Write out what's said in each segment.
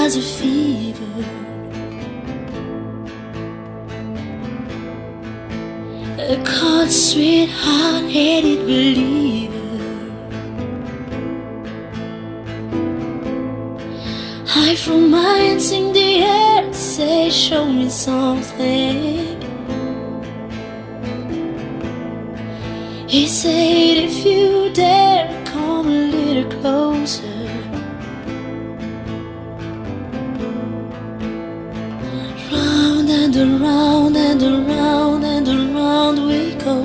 as a fever, a cold, sweet, hard-headed believer. I throw my hands in the air, say, show me something. He said, if you dare, come a little closer. Round and around and around and around we go.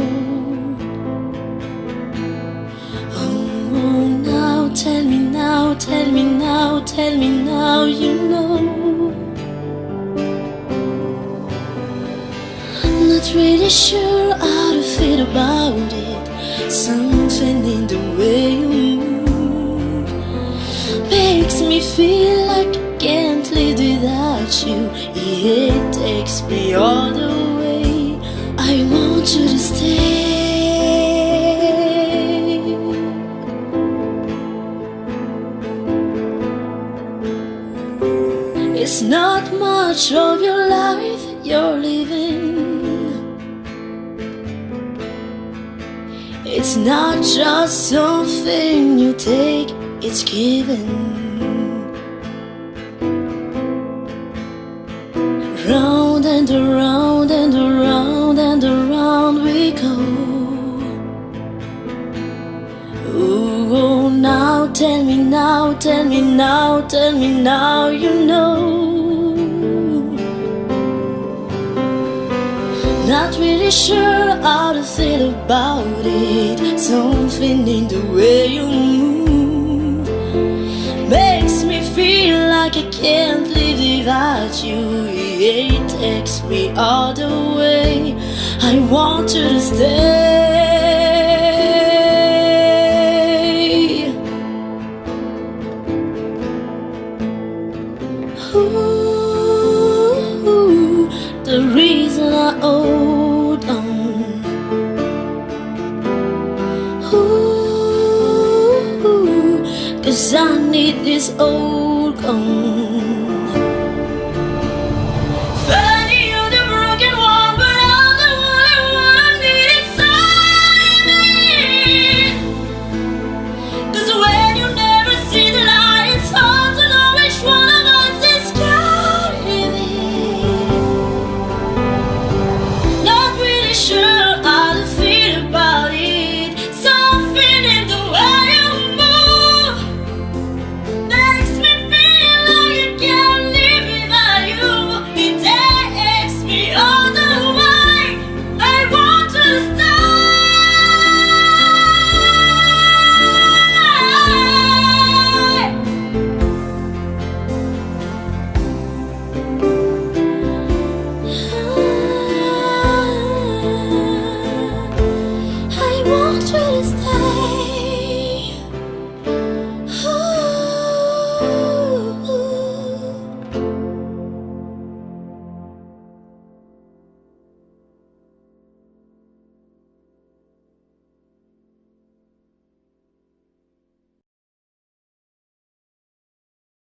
Oh, now tell me now, tell me now, tell me now, you know. Not really sure how to feel about it. Something in the way you move makes me feel like I can't live without you. It takes me all the way. I want you to stay. It's not much of your life you're living. It's not just something you take, it's given. Round and around and around and around we go. Oh, now tell me now, tell me now, tell me now, you know. Not really sure how to feel about it. Something in the way you move makes me feel like I can't live without you. It takes me all the way. I want you to stay. Ooh, the reason I hold on. Ooh, 'cause I need this old gone. Finding you the broken one, but I'm the one I need inside me. 'Cause when you never see the light, it's hard to know which one of us is carrying me. Not really sure how to feel about it. Something in the way you move makes me feel like I can't live without you. It takes me all the way. I want to stay. I want you to stay.